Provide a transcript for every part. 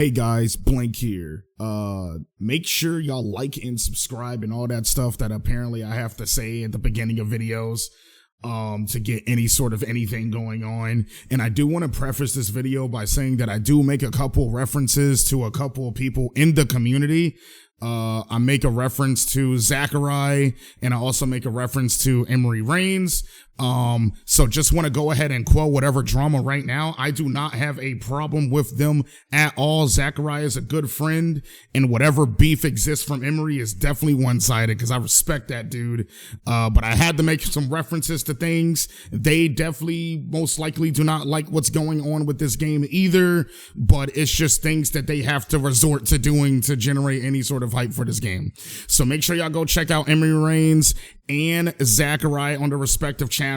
Hey guys, Blank here. Make sure y'all like and subscribe and all that stuff that apparently I have to say at the beginning of videos to get any sort of anything going on. And I do want to preface this video by saying that I do make a couple references to a couple of people in the community. I make a reference to Zachary, and I also make a reference to Emery Reigns. So just want to go ahead and quell whatever drama right now. I do not have a problem with them at all. Zachary is a good friend, and whatever beef exists from Emery is definitely one-sided because I respect that dude. But I had to make some references to things. They definitely most likely do not like what's going on with this game either, but it's just things that they have to resort to doing to generate any sort of hype for this game. So make sure y'all go check out Emery Reigns and Zachary on the respective channels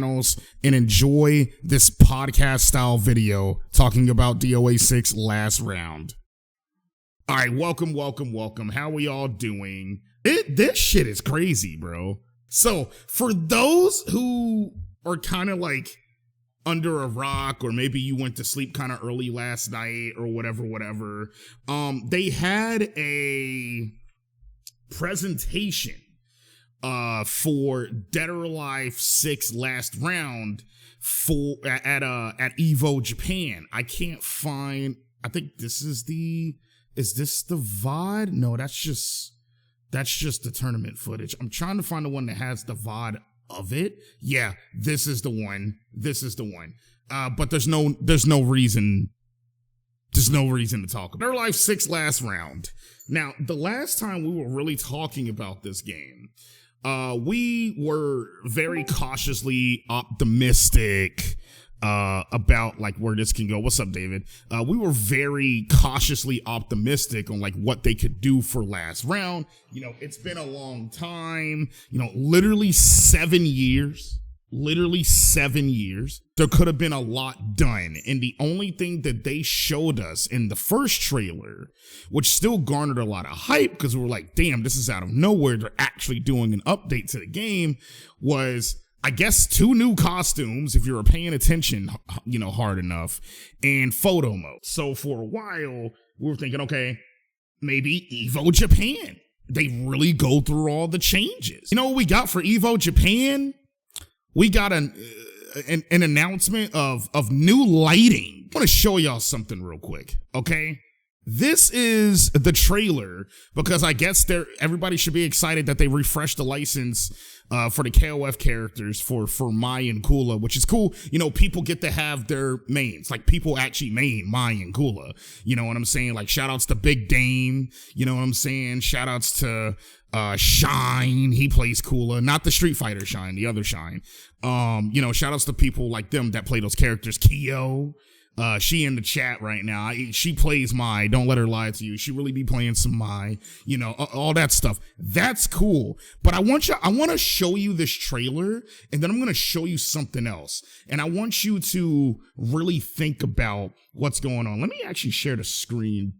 and enjoy this podcast style video talking about DOA 6 last round. All right, welcome. How we all doing? This shit is crazy, bro. So for those who are kind of like under a rock, or maybe you went to sleep kind of early last night or whatever, they had a presentation for Dead or Alive 6 last round at Evo Japan. I can't find, I think this is is this the VOD? No, that's just the tournament footage. I'm trying to find the one that has the VOD of it. Yeah, this is the one. But there's no reason to talk about Dead or Alive 6 last round. Now, the last time we were really talking about this game, we were very cautiously optimistic about like where this can go. What's up, David? We were very cautiously optimistic on like what they could do for last round. You know, it's been a long time, literally 7 years. There could have been a lot done. And the only thing that they showed us in the first trailer, which still garnered a lot of hype because we were like, damn, this is out of nowhere, they're actually doing an update to the game, was, I guess, 2 new costumes, if you were paying attention, hard enough, and photo mode. So for a while, we were thinking, okay, maybe Evo Japan. They really go through all the changes. You know what we got for Evo Japan? We got an announcement of new lighting. I want to show y'all something real quick, okay? This is the trailer because I guess everybody should be excited that they refreshed the license for the KOF characters for Mai and Kula, which is cool. People get to have their mains. Like, people actually main Mai and Kula. You know what I'm saying? Like, shout outs to Big Dame. You know what I'm saying? Shout outs to Shine. He plays Kula, not the Street Fighter Shine, the other Shine. Shout outs to people like them that play those characters. Kyo. She in the chat right now. She plays Mai. Don't let her lie to you. She really be playing some Mai. All that stuff. That's cool. But I want to show you this trailer, and then I'm going to show you something else. And I want you to really think about what's going on. Let me actually share the screen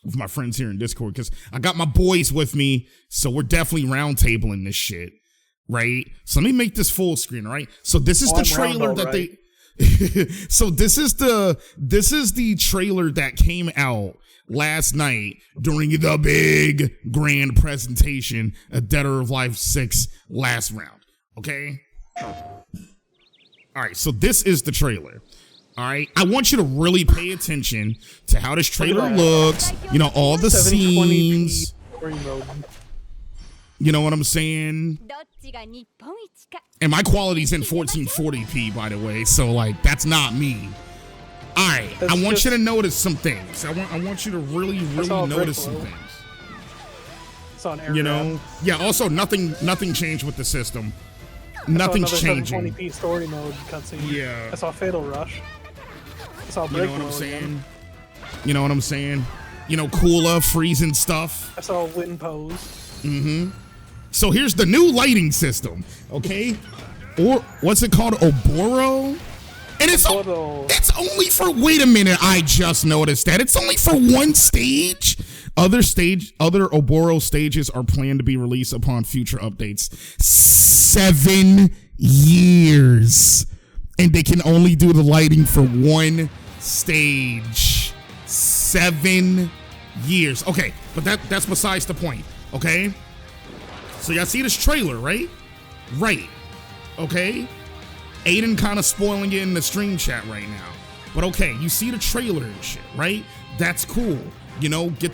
with my friends here in Discord, because I got my boys with me, so we're definitely roundtabling this shit, right? So let me make this full screen, all right? So this is the trailer that they... So this is the trailer that came out last night during the big grand presentation of Dead or Alive 6 last round, okay? All right, so this is the trailer. All right, I want you to really pay attention to how this trailer looks, all the scenes. You know what I'm saying? And my quality's in 1440p, by the way, so like that's not me. All right, I want you to notice some things. I want you to really notice some things. It's on air. Yeah. Also, nothing changed with the system. Nothing's changing. 720p story mode cutscene. Yeah. I saw Fatal Rush. I saw Break. You know what I'm saying? Kula freezing stuff. I saw Win Pose. Mm-hmm. So here's the new lighting system, okay? Or what's it called? Oboro? And it's only for, wait a minute, I just noticed that. It's only for one stage. Other Oboro stages are planned to be released upon future updates. 7 years. And they can only do the lighting for one stage. 7 years. Okay, but that's besides the point, okay? So y'all see this trailer, right? Right. Okay? Aiden kind of spoiling it in the stream chat right now. But okay, you see the trailer and shit, right? That's cool. You know, get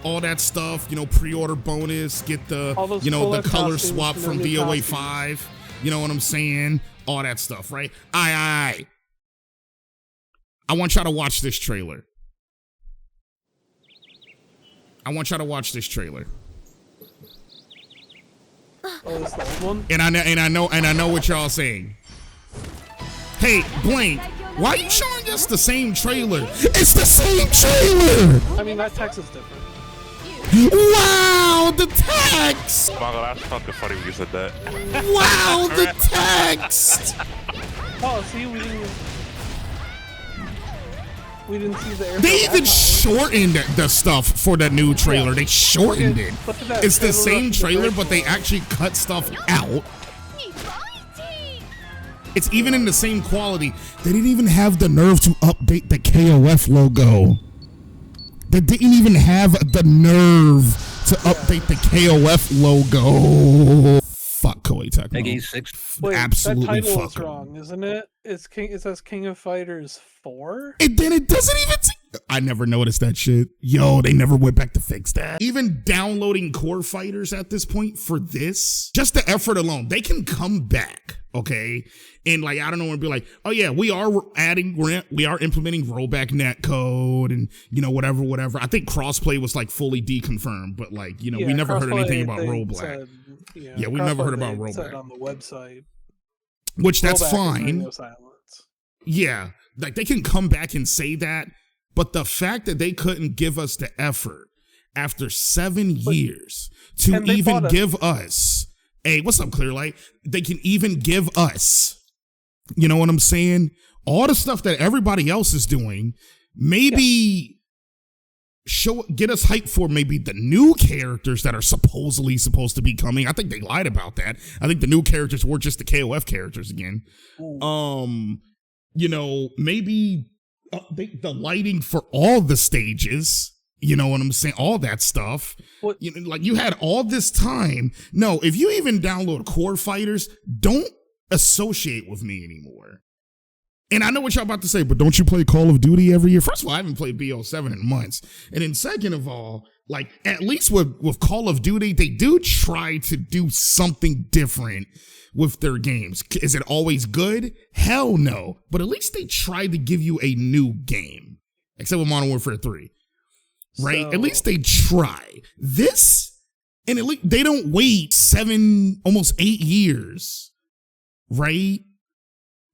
all that stuff, you know, pre-order bonus, get the, you know, the color swap from DOA 5. You know what I'm saying? All that stuff, right? I want y'all to watch this trailer. I want y'all to watch this trailer. Oh, that's the old one? And I know what y'all saying. Hey, Blank, why are you showing us the same trailer? It's the same trailer! I mean, that text is different. Wow, the text! Wow, that's fucking funny when you said that. Wow, the text! Oh, see, we didn't see the air. They even shortened the stuff for the new trailer. They shortened it. It's the same trailer, but they actually cut stuff out. It's even in the same quality. They didn't even have the nerve to update the KOF logo. They didn't even have the nerve to update the KOF logo. Fuck Koei Tecmo. Wait, absolutely that title fuck is wrong, isn't it? It says King of Fighters 4? And then it doesn't even I never noticed that shit. Yo, they never went back to fix that. Even downloading core fighters at this point for this, just the effort alone, they can come back, okay? And like, I don't know, and be like, oh yeah, we are implementing rollback net code and, you know, whatever. I think crossplay was like fully deconfirmed, but like, you know, we never heard anything about rollback. Yeah, we never heard about rollback. On the website. Which that's Rollback fine. Silence. Yeah, like they can come back and say that, but the fact that they couldn't give us the effort after 7 years to even give us, hey, what's up, Clearlight? They can even give us, you know what I'm saying? All the stuff that everybody else is doing, maybe get us hyped for maybe the new characters that are supposedly supposed to be coming. I think they lied about that. I think the new characters were just the KOF characters again. You know, maybe update the lighting for all the stages. You know what I'm saying? All that stuff. You know, like you had all this time. No, if you even download core fighters, don't associate with me anymore. And I know what y'all about to say, but don't you play Call of Duty every year? First of all, I haven't played BO7 in months. And then second of all, like at least with Call of Duty, they do try to do something different with their games. Is it always good? Hell no. But at least they try to give you a new game. Except with Modern Warfare 3. Right? At least they try. This, and at least they don't wait 7, almost 8 years. Right?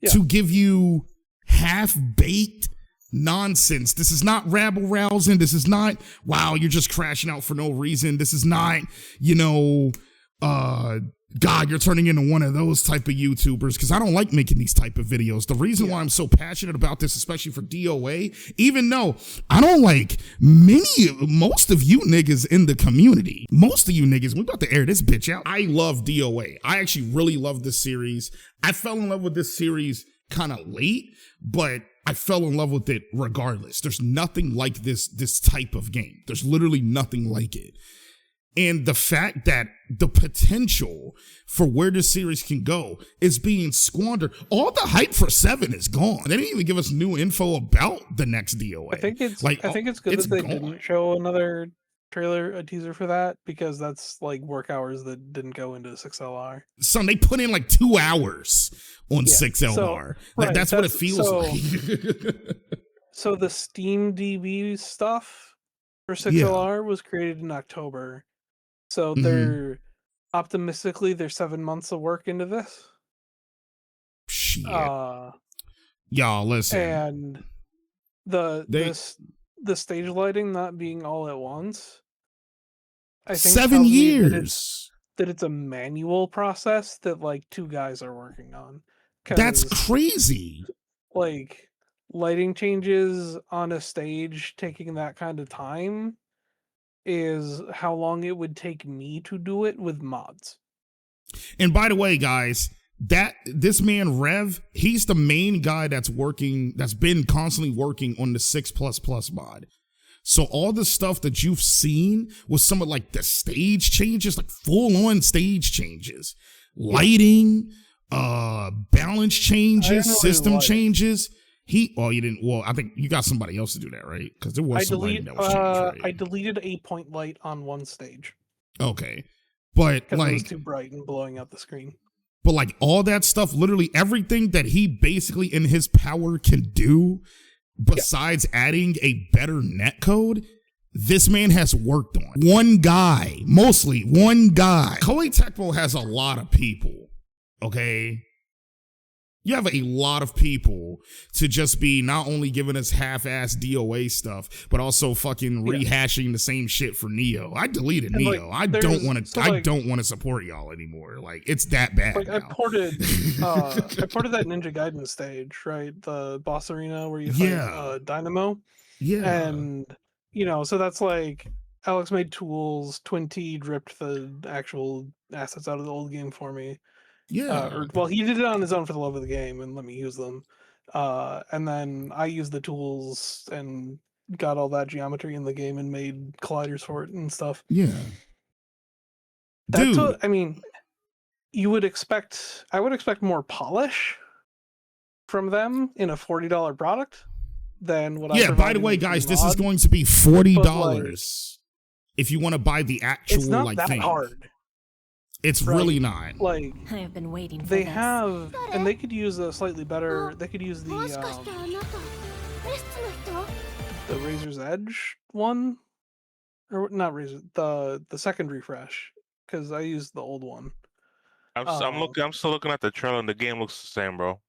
Yeah. To give you half-baked nonsense. This is not rabble-rousing. This is not, wow, you're just crashing out for no reason. This is not, you know, God, you're turning into one of those type of YouTubers, because I don't like making these type of videos. The reason why I'm so passionate about this, especially for DOA, even though I don't like most of you niggas in the community, most of you niggas, we about to air this bitch out. I love DOA. I actually really love this series. I fell in love with this series kind of late, but I fell in love with it regardless. There's nothing like this type of game. There's literally nothing like it. And the fact that the potential for where this series can go is being squandered. All the hype for 7 is gone. They didn't even give us new info about the next DOA. I think it's good that they didn't show another trailer, a teaser for that, because that's like work hours that didn't go into 6LR. Son, they put in like 2 hours on 6LR. So, that's what it feels like. So the Steam DB stuff for 6LR was created in October. So they're optimistically, they're 7 months of work into this. Shit. Y'all listen. And the stage lighting not being all at once. I think 7 years. That it's a manual process that like 2 guys are working on. That's crazy. Like lighting changes on a stage taking that kind of time is how long it would take me to do it with mods. And by the way, guys, this man Rev, he's the main guy that's been constantly working on the 6++ mod. So all the stuff that you've seen was some of like the stage changes, like full on stage changes, lighting, balance changes, system changes. You didn't. Well, I think you got somebody else to do that, right? Because there was somebody that was changed, right? I deleted a point light on one stage. Okay, but like it was too bright and blowing out the screen. But like all that stuff, literally everything that he basically in his power can do, besides adding a better netcode, this man has worked on. Mostly one guy. Koei Tecmo has a lot of people, okay? You have a lot of people to just be not only giving us half-ass DOA stuff, but also fucking rehashing the same shit for Neo. I deleted Neo. I don't want to support y'all anymore. Like, it's that bad. Like now. I ported that Ninja Gaiden stage, right? The boss arena where you fight Dynamo. Yeah. And so that's like Alex made tools, Twin T ripped the actual assets out of the old game for me. Yeah. He did it on his own for the love of the game and let me use them. And then I used the tools and got all that geometry in the game and made colliders for it and stuff. Yeah. That's what I mean. I would expect more polish from them in a $40 product than what I Yeah, by the way, guys, this is going to be $40 if you want to buy the actual it's not that thing. Hard. It's really not. Like I've been waiting for they this. have, and they could use a slightly better. They could use the Razor's Edge one, or not Razor. The second refresh, because I used the old one. I'm still looking at the trailer, and the game looks the same, bro.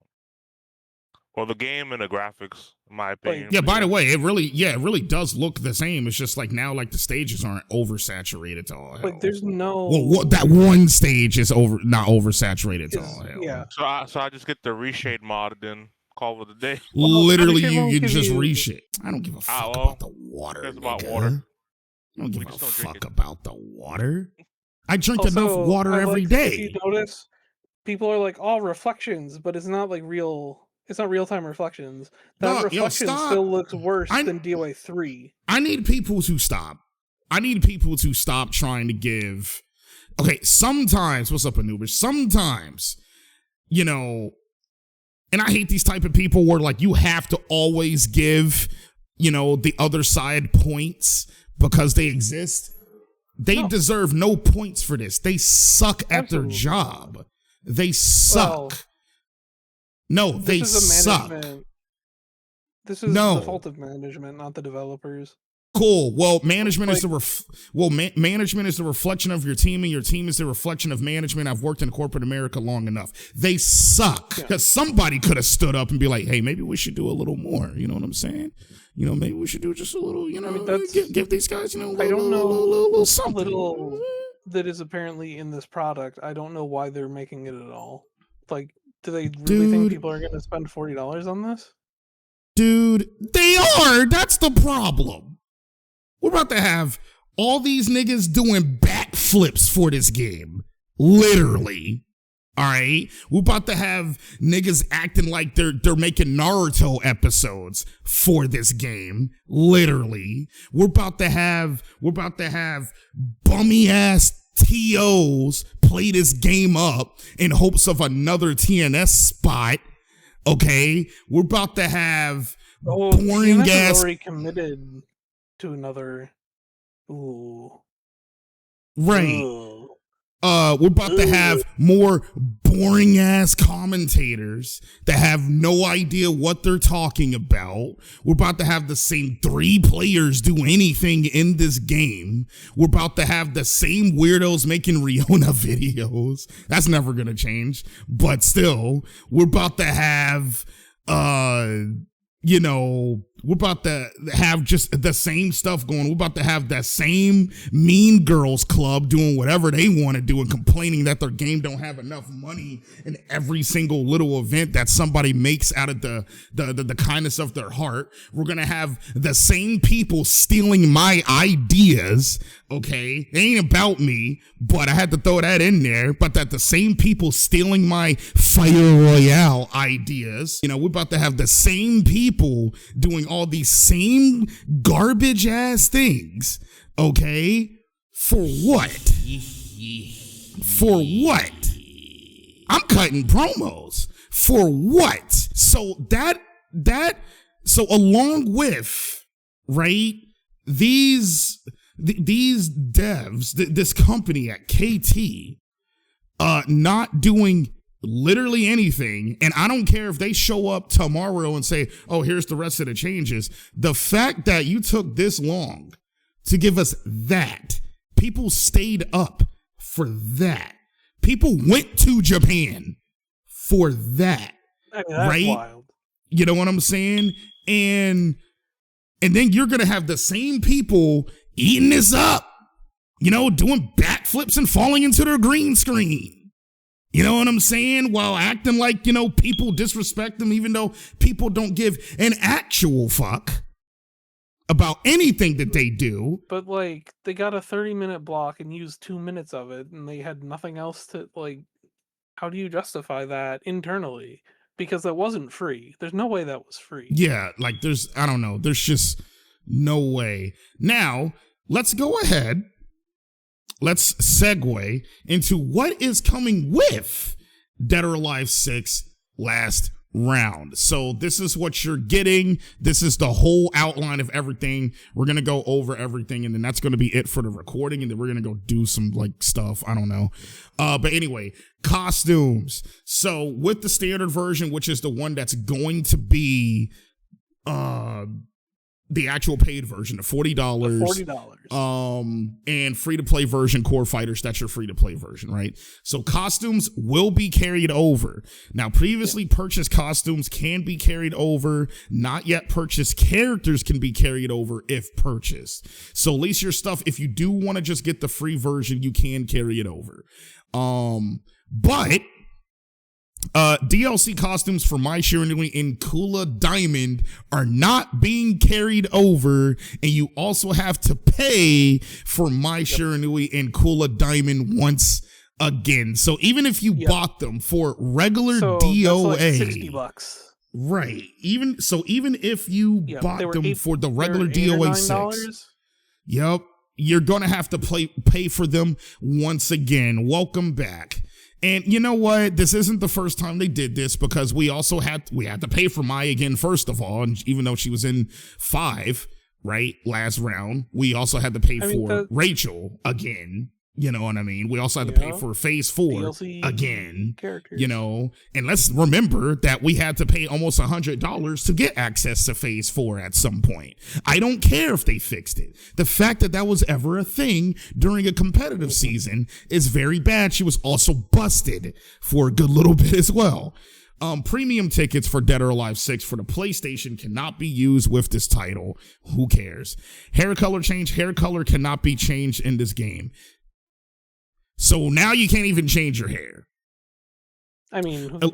Well, the game and the graphics, in my opinion. Yeah, by the way, it really does look the same. It's just like now, like the stages aren't oversaturated to all hell. Like there's no. Well, that one stage is not oversaturated to all hell. Yeah. So I just get the reshade mod, then call it a day. Literally, you can just reshade. I don't give a fuck about the water. It's about water. I don't give a fuck about the water. I drink enough water every day. If you notice, people are like, "Oh, reflections," but it's not like real. It's not real-time reflections. That reflection still looks worse than DOA 3. I need people to stop. Trying to give. Okay, sometimes, what's up, Anubis? Sometimes, and I hate these type of people where like you have to always give, the other side points because they exist. They deserve no points for this. They suck at their job. They suck. No, they suck. This is the fault of management, not the developers. Cool. Well, management is management is the reflection of your team, and your team is the reflection of management. I've worked in corporate America long enough. They suck because somebody could have stood up and be like, "Hey, maybe we should do a little more." You know what I'm saying? Maybe we should do just a little. Give these guys, I don't know, little something. Little that is apparently in this product. I don't know why they're making it at all. Like. Do they really think people are going to spend $40 on this? Dude, they are. That's the problem. We're about to have all these niggas doing backflips for this game. Literally. All right? We're about to have niggas acting like they're making Naruto episodes for this game. Literally. We're about to have bummy ass TOs play this game up in hopes of another TNS spot. Okay, we're about to have boring TNS ass. Is already committed to another. Ooh. Right. Ooh. We're about to have more boring ass commentators that have no idea what they're talking about. We're about to have the same 3 players do anything in this game. We're about to have the same weirdos making Riona videos. That's never gonna change. But still, we're about to have we're about to have just the same stuff going. We're about to have that same Mean Girls Club doing whatever they want to do and complaining that their game don't have enough money in every single little event that somebody makes out of the kindness of their heart. We're going to have the same people stealing my ideas Okay, it ain't about me, but I had to throw that in there. But that the same people stealing my Fire Royale ideas, you know, we're about to have the same people doing all these same garbage ass things. Okay, for what? For what? I'm cutting promos. For what? So so along with, right, these devs, this company at KT, not doing literally anything, and I don't care if they show up tomorrow and say, oh, here's the rest of the changes. The fact that you took this long to give us that, people stayed up for that. People went to Japan for that. I mean, that's right? wild. You know what I'm saying? And then you're going to have the same people eating this up, you know, doing backflips and falling into their green screen. You know what I'm saying? While acting like, you know, people disrespect them, even though people don't give an actual fuck about anything that they do. But, like, they got a 30-minute block and used 2 minutes of it, and they had nothing else to, like, how do you justify that internally? Because that wasn't free. There's no way that was free. Yeah, like I don't know. There's just no way. Now, let's go ahead. Let's segue into what is coming with Dead or Alive 6 Last Round. So this is what you're getting. This is the whole outline of everything. We're going to go over everything, and then that's going to be it for the recording, and then we're going to go do some like stuff. I don't know. But anyway, costumes. So with the standard version, which is the one that's going to be the actual paid version, the $40. And free-to-play version, Core Fighters, that's your free-to-play version, right? So costumes will be carried over. Now, previously purchased costumes can be carried over. Not yet purchased characters can be carried over if purchased. So at least your stuff, if you do want to just get the free version, you can carry it over. But DLC costumes for My Shiranui and Kula Diamond are not being carried over, and you also have to pay for My Shiranui and Kula Diamond once again. So even if you bought them for regular DOA, that's like $60. Right? Even if you bought them for the regular DOA 6, yep, you're gonna have to pay for them once again. Welcome back. And you know what? This isn't the first time they did this, because we had to pay for Mai again, first of all. And even though she was in 5, right, last round, we also had to pay for Rachel again. You know what I mean? We also had to pay for Phase 4 DLC again. Characters. You know, and let's remember that we had to pay almost $100 to get access to Phase 4 at some point. I don't care if they fixed it. The fact that was ever a thing during a competitive season is very bad. She was also busted for a good little bit as well. Premium tickets for Dead or Alive 6 for the PlayStation cannot be used with this title. Who cares? Hair color change. Hair color cannot be changed in this game. So now you can't even change your hair. I mean, who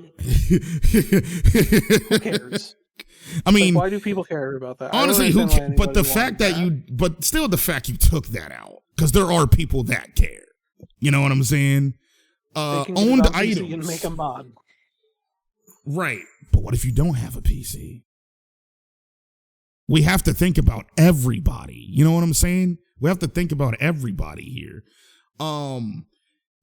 cares? I mean, like, why do people care about that? Honestly, who cares? But the fact that the fact you took that out, because there are people that care. You know what I'm saying? Owned items. And make a mod. Right. But what if you don't have a PC? We have to think about everybody. You know what I'm saying? We have to think about everybody here.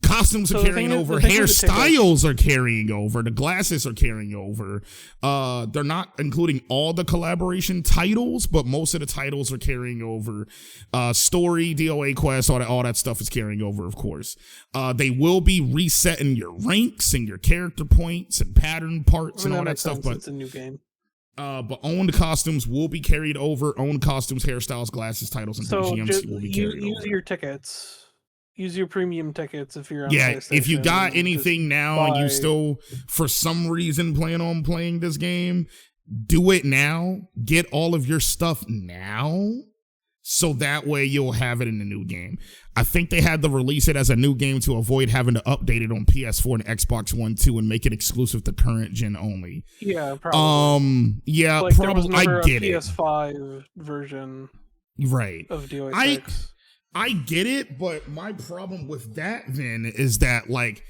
Costumes are carrying over, hairstyles are carrying over, the glasses are carrying over. They're not including all the collaboration titles, but most of the titles are carrying over. Story, DOA quest, all that stuff is carrying over, of course. They will be resetting your ranks and your character points and pattern parts and all that stuff, but it's a new game. But owned costumes will be carried over. Owned costumes, hairstyles, glasses, titles, and BGMs will be carried over. Use your tickets. Use your premium tickets if you're on PlayStation. If you got anything now and you still, for some reason, plan on playing this game, do it now. Get all of your stuff now, so that way you'll have it in the new game. I think they had to release it as a new game to avoid having to update it on PS4 and Xbox One too, and make it exclusive to current gen only. Yeah, probably. Yeah, like, probably. I get it. PS5 version, right, of DOA 6. I get it, but my problem with that then is that, like,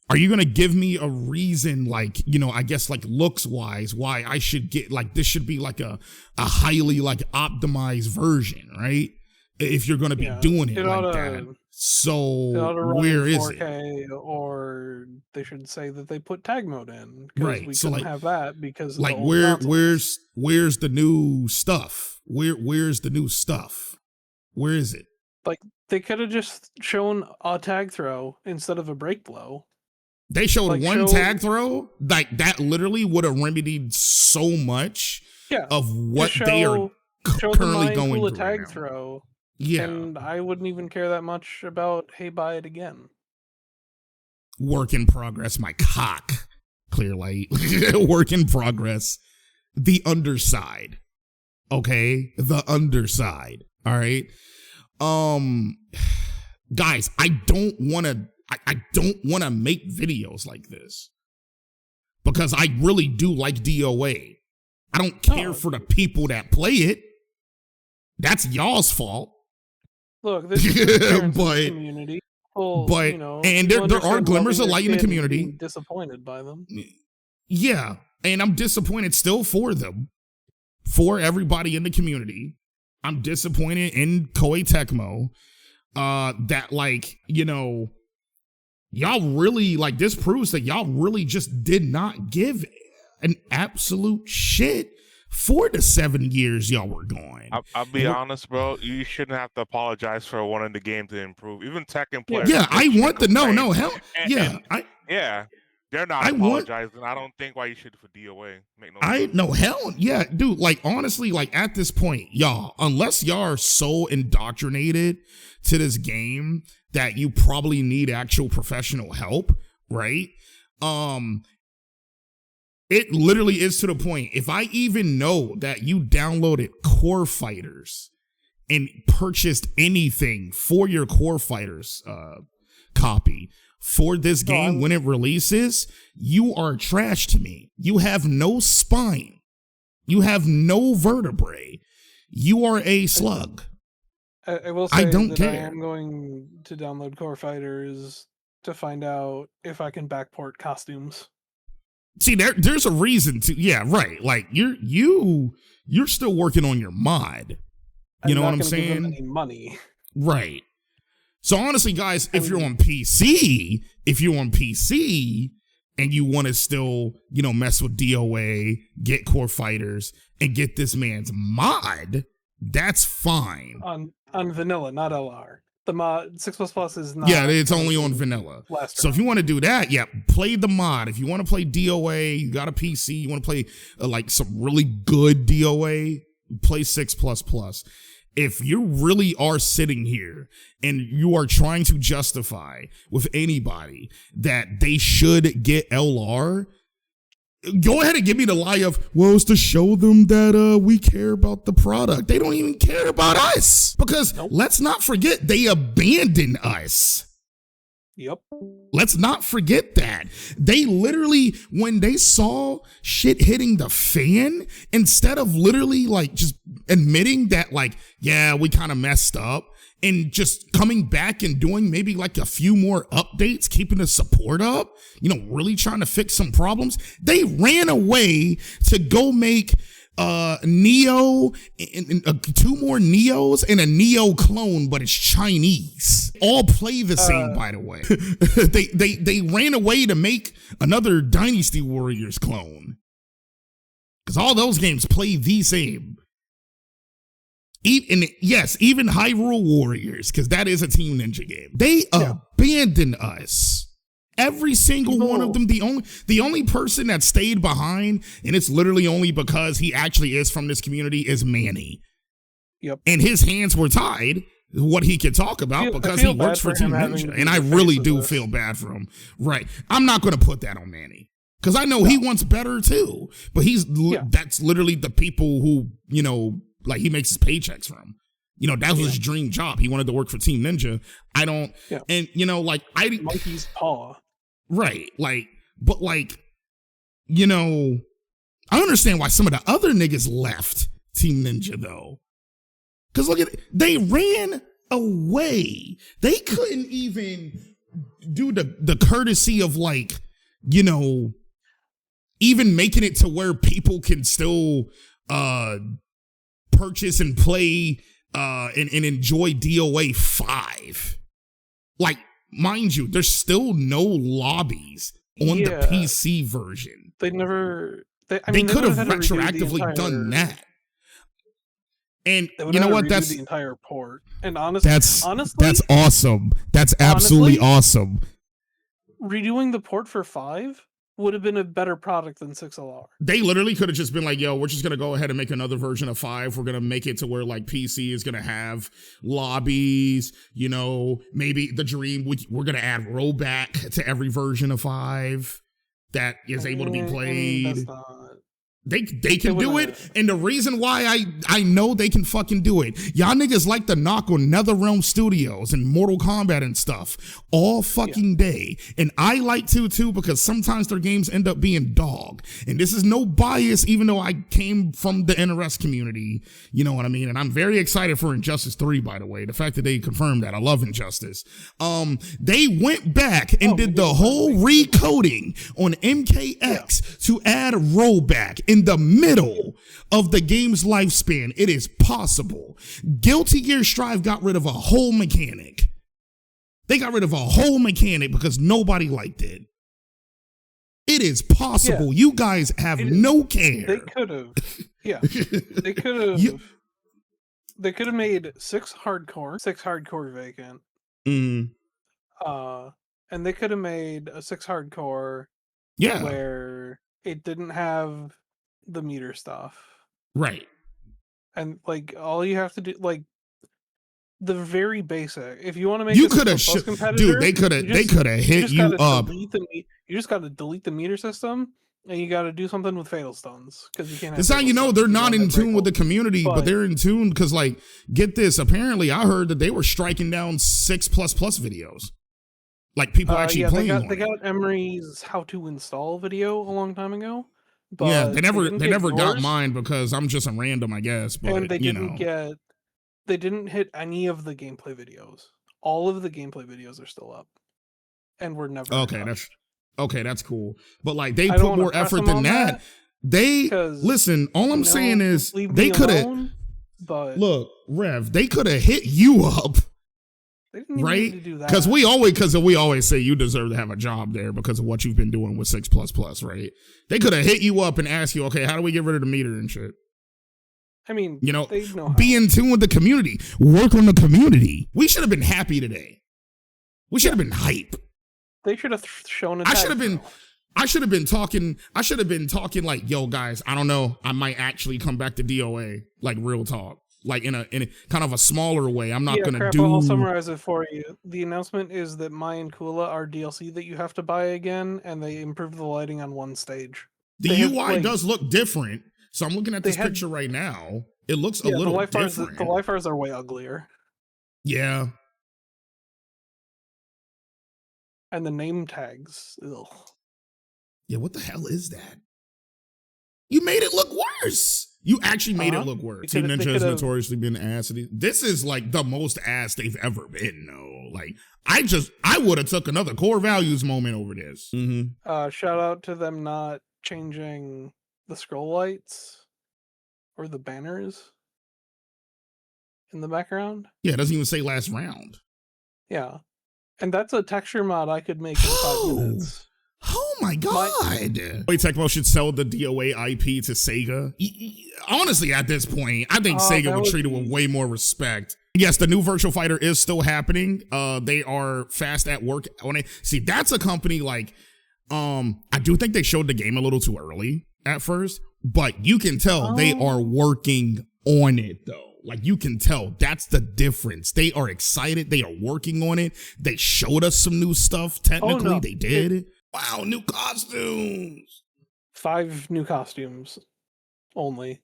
are you gonna give me a reason, like, you know, I guess like looks wise, why I should get, like, this should be like a highly like optimized version, right? If you're gonna be doing it like that. So where is it? 4K, or they should say that they put tag mode in, because Right. we So couldn't like, have that because of like the old consoles. where's the new stuff? Where's the new stuff? Where is it? Like, they could have just shown a tag throw instead of a break blow. They showed Like, one tag throw, like that literally would have remedied so much of what they are currently going through. A tag throw. Yeah. And I wouldn't even care that much about, hey, buy it again. Work in progress, my cock. Clear light. Work in progress. The underside. Okay? The underside. All right? Guys, I don't want to make videos like this because I really do like DOA. I don't care for the people that play it. That's y'all's fault. Look, this is the but community. Well, but you know, and there are glimmers of light in the community. Disappointed by them. Yeah, and I'm disappointed still for them, for everybody in the community. I'm disappointed in Koei Tecmo. That, like, you know, y'all really, like, this proves that y'all really just did not give an absolute shit for the 7 years y'all were gone. I'll be honest, bro. You shouldn't have to apologize for wanting the game to improve. Even Tekken players. Yeah, I want the no, hell, yeah. They're not apologizing. I don't think why you should for DOA. Make no sense. No, hell, yeah, dude. Like, honestly, like, at this point, y'all, unless y'all are so indoctrinated to this game that you probably need actual professional help, right? It literally is to the point. If I even know that you downloaded Core Fighters and purchased anything for your Core Fighters copy for this game when it releases, you are trash to me. You have no spine. You have no vertebrae. You are a slug. I will say I don't that care. I am going to download Core Fighters to find out if I can backport costumes. See, there's a reason to, yeah, right. Like, you're still working on your mod. You know what I'm saying? Give them any money. Right. So honestly, guys, if you're on PC and you want to still, you know, mess with DOA, get Core Fighters, and get this man's mod, that's fine. On vanilla, not LR. The mod 6++ is not. Yeah, it's only on vanilla. So if you want to do that, yeah, play the mod. If you want to play DOA, you got a PC, you want to play like some really good DOA, play 6++. If you really are sitting here and you are trying to justify with anybody that they should get LR, go ahead and give me the lie of, well, it's to show them that we care about the product. They don't even care about us because let's not forget they abandoned us. Yep. Let's not forget that. They literally, when they saw shit hitting the fan, instead of literally like just admitting that like, yeah, we kind of messed up and just coming back and doing maybe like a few more updates, keeping the support up, you know, really trying to fix some problems, they ran away to go make Neo and 2 more Neos and a Neo clone, but it's Chinese. All play the same, by the way. they ran away to make another Dynasty Warriors clone. Because all those games play the same. Even Hyrule Warriors, because that is a Team Ninja game. They abandoned us. Every single one of them. The only person that stayed behind, and it's literally only because he actually is from this community, is Manny. Yep. And his hands were tied, what he could talk about, because he works for Team Ninja. And I really do feel bad for him. Right. I'm not going to put that on Manny. Because I know he wants better too. But that's literally the people who, you know, like he makes his paychecks from. You know, that was his dream job. He wanted to work for Team Ninja. And you know, like monkey's paw. Right. Like, but like, you know, I understand why some of the other niggas left Team Ninja though. Cause look at it, they ran away. They couldn't even do the courtesy of like, you know, even making it to where people can still purchase and play and enjoy DOA 5. Like, mind you, there's still no lobbies on the PC version. They never. They could have retroactively done that. And you know what? That's the entire port. And honestly, that's awesome. That's absolutely awesome. Redoing the port for 5 would have been a better product than 6LR. They literally could have just been like, yo, we're just going to go ahead and make another version of 5. We're going to make it to where like PC is going to have lobbies, you know, maybe the dream, we're going to add rollback to every version of 5 that is able to be played. They can do it, and the reason why I know they can fucking do it, y'all niggas like to knock on NetherRealm Studios and Mortal Kombat and stuff all fucking day, and I like to too because sometimes their games end up being dog, and this is no bias even though I came from the NRS community, you know what I mean, and I'm very excited for Injustice 3, by the way, the fact that they confirmed that, I love Injustice. They went back and did the whole recoding on MKX to add rollback in the middle of the game's lifespan. It is possible. Guilty Gear Strive got rid of a whole mechanic. They got rid of a whole mechanic because nobody liked it. It is possible. You guys have no care. They could have. Yeah. They could have. They could have made 6 hardcore vacant. And they could have made a 6 hardcore where it didn't have the meter stuff, right? And like all you have to do, like the very basic, if you want to make you could have dude, they could have hit you up. You just got to delete the meter system, and you got to do something with fatal stones because you can't. That's how you know they're not in tune with the community, but they're in tune because, like, get this. Apparently, I heard that they were striking down 6++ videos. Like people actually playing. They got Emery's how to install video a long time ago. But yeah, they never got mine because I'm just a random, I guess. But and they didn't hit any of the gameplay videos. All of the gameplay videos are still up, and we're never that's cool. But like they put more effort than that. They listen. All I'm saying is they could have. But look, Rev, they could have hit you up. They didn't even right? need to do that. Because we always say you deserve to have a job there because of what you've been doing with 6++, right? They could have hit you up and asked you, okay, how do we get rid of the meter and shit? I mean, you know be in tune with the community, work on the community. We should have been happy today. We should have been hype. They should have shown it. I should have been talking like, yo, guys, I don't know. I might actually come back to DOA, like real talk. Like in a kind of a smaller way. I'm not gonna do. I'll summarize it for you. The announcement is that Mai and Kula are DLC that you have to buy again, and they improved the lighting on one stage. The UI does look different. So I'm looking at this picture right now. It looks a little different. The Wi-Fi's are way uglier. Yeah. And the name tags. Ugh. Yeah, what the hell is that? You made it look worse. You actually made it look worse. Team Ninja has notoriously been ass. This is like the most ass they've ever been, though. Like, I would have took another core values moment over this. Mm-hmm. Shout out to them not changing the scroll lights or the banners in the background. Yeah, it doesn't even say last round. Yeah. And that's a texture mod I could make in 5 minutes. Oh my god! Koei Tecmo should sell the DOA IP to Sega. Honestly, at this point, I think Sega would treat it with way more respect. Yes, the new Virtual Fighter is still happening. They are fast at work on it. See, that's a company like, I do think they showed the game a little too early at first, but you can tell they are working on it though. Like you can tell that's the difference. They are excited. They are working on it. They showed us some new stuff. Technically, they did. Wow, new costumes. 5 new costumes only.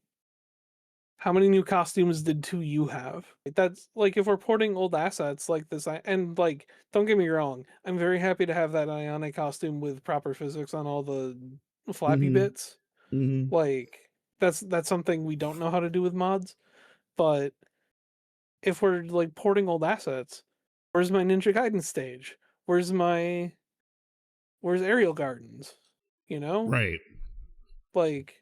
How many new costumes did 2U have? That's like if we're porting old assets like this, and like, don't get me wrong, I'm very happy to have that Ionic costume with proper physics on all the flappy bits. Like that's something we don't know how to do with mods, but if we're like porting old assets, where's my Ninja Gaiden stage? Where's Aerial Gardens? You know? Right. Like,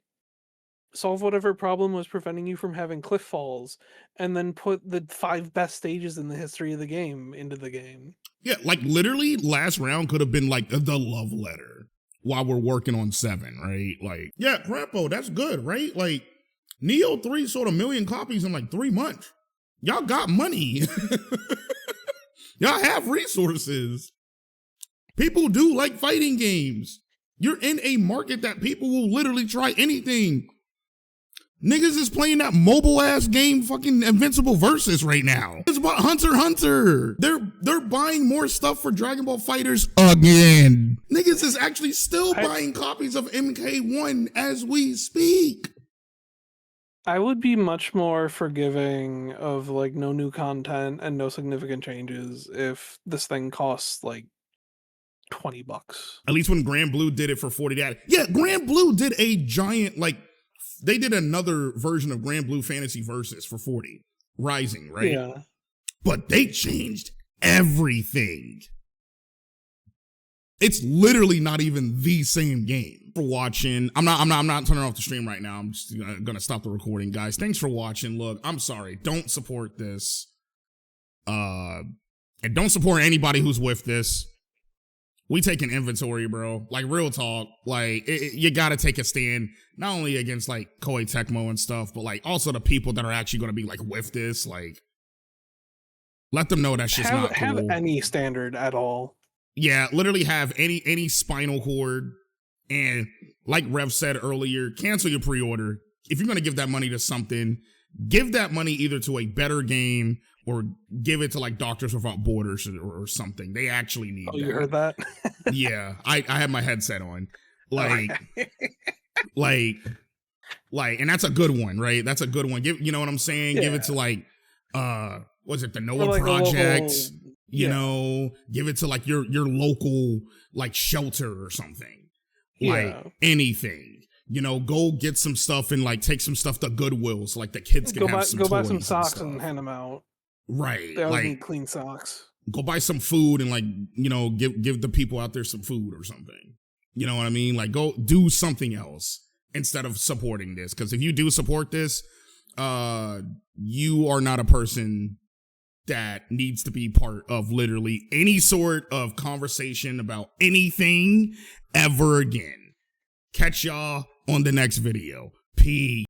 solve whatever problem was preventing you from having cliff falls, and then put the 5 best stages in the history of the game into the game. Yeah, like literally last round could have been like the love letter while we're working on 7, right? Like, yeah, Grandpa, that's good, right? Like, Neo 3 sold 1 million copies in like 3 months. Y'all got money. Y'all have resources. People do like fighting games. You're in a market that people will literally try anything. Niggas is playing that mobile ass game fucking Invincible Versus right now. It's about Hunter x Hunter. They're buying more stuff for Dragon Ball Fighters again. Niggas is actually still buying copies of MK1 as we speak. I would be much more forgiving of like no new content and no significant changes if this thing costs like $20. At least when Grand Blue did it for $40. Yeah, Grand Blue did a giant, like, they did another version of Grand Blue Fantasy Versus for $40. Rising, right? Yeah. But they changed everything. It's literally not even the same game. For watching, I'm not turning off the stream right now. I'm just gonna stop the recording, guys. Thanks for watching. Look, I'm sorry. Don't support this. And don't support anybody who's with this. We take an inventory, bro. Like, real talk. Like, you gotta take a stand, not only against like Koei Tecmo and stuff, but like also the people that are actually gonna be like with this. Like, let them know that shit's not cool. Have any standard at all. Yeah, literally have any spinal cord. And like Rev said earlier, cancel your pre-order. If you're going to give that money to something, give that money either to a better game or give it to like Doctors Without Borders or something. They actually need that. You heard that? Yeah, I have my headset on. Like, and that's a good one, right? That's a good one. You know what I'm saying? Yeah. Give it to like, what's it, the Noah like Project? You know, give it to like your local like shelter or something. Like anything, you know, go get some stuff and like take some stuff to Goodwill so like the kids can have some toys. Go buy some socks and hand them out. Right. They always like, need clean socks. Go buy some food and like, you know, give the people out there some food or something. You know what I mean? Like, go do something else instead of supporting this. Because if you do support this, you are not a person that needs to be part of literally any sort of conversation about anything ever again. Catch y'all on the next video. Peace.